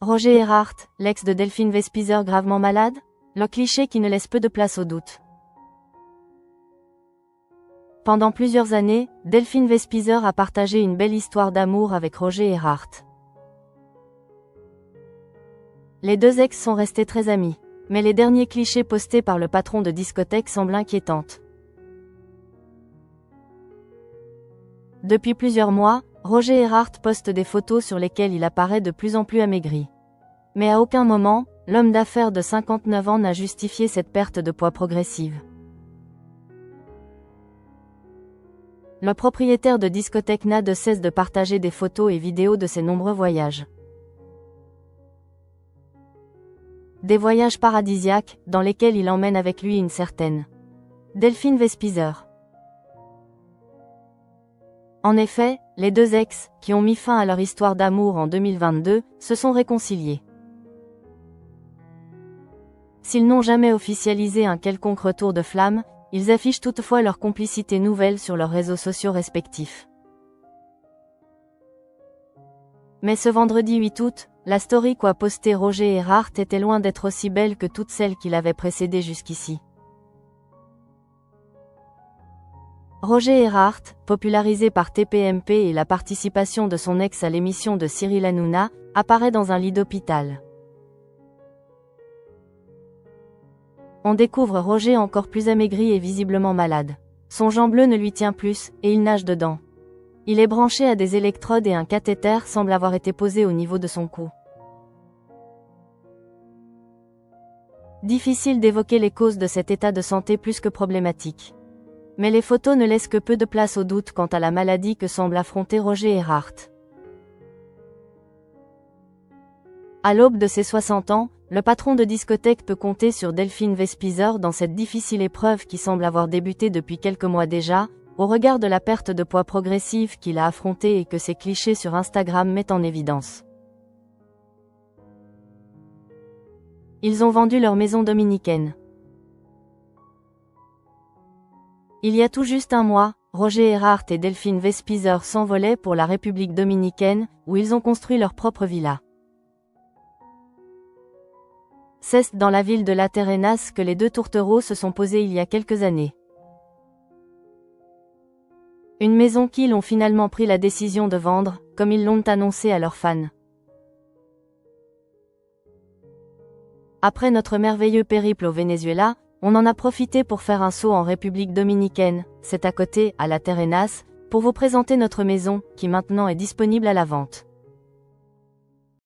Roger Erhardt, l'ex de Delphine Vespizer gravement malade? Le cliché qui ne laisse peu de place au doute. Pendant plusieurs années, Delphine Vespizer a partagé une belle histoire d'amour avec Roger Erhardt. Les deux ex sont restés très amis. Mais les derniers clichés postés par le patron de discothèque semblent inquiétants. Depuis plusieurs mois, Roger Erhardt poste des photos sur lesquelles il apparaît de plus en plus amaigri. Mais à aucun moment, l'homme d'affaires de 59 ans n'a justifié cette perte de poids progressive. Le propriétaire de discothèque n'a de cesse de partager des photos et vidéos de ses nombreux voyages. Des voyages paradisiaques, dans lesquels il emmène avec lui une certaine Delphine Vespizer. En effet, les deux ex, qui ont mis fin à leur histoire d'amour en 2022, se sont réconciliés. S'ils n'ont jamais officialisé un quelconque retour de flamme, ils affichent toutefois leur complicité nouvelle sur leurs réseaux sociaux respectifs. Mais ce vendredi 8 août, la story qu'a postée Roger Erhardt était loin d'être aussi belle que toutes celles qui l'avaient précédée jusqu'ici. Roger Erhardt, popularisé par TPMP et la participation de son ex à l'émission de Cyril Hanouna, apparaît dans un lit d'hôpital. On découvre Roger encore plus amaigri et visiblement malade. Son Jean bleu ne lui tient plus, et il nage dedans. Il est branché à des électrodes et un cathéter semble avoir été posé au niveau de son cou. Difficile d'évoquer les causes de cet état de santé plus que problématique. Mais les photos ne laissent que peu de place au doute quant à la maladie que semble affronter Roger Erhardt. À l'aube de ses 60 ans, le patron de discothèque peut compter sur Delphine Vespizer dans cette difficile épreuve qui semble avoir débuté depuis quelques mois déjà, au regard de la perte de poids progressive qu'il a affrontée et que ses clichés sur Instagram mettent en évidence. Ils ont vendu leur maison dominicaine. Il y a tout juste un mois, Roger Erhardt et Delphine Vespizer s'envolaient pour la République dominicaine, où ils ont construit leur propre villa. C'est dans la ville de La Terrenas que les deux tourtereaux se sont posés il y a quelques années. Une maison qu'ils ont finalement pris la décision de vendre, comme ils l'ont annoncé à leurs fans. Après notre merveilleux périple au Venezuela, on en a profité pour faire un saut en République dominicaine, c'est à côté, à La Terrenas, pour vous présenter notre maison, qui maintenant est disponible à la vente.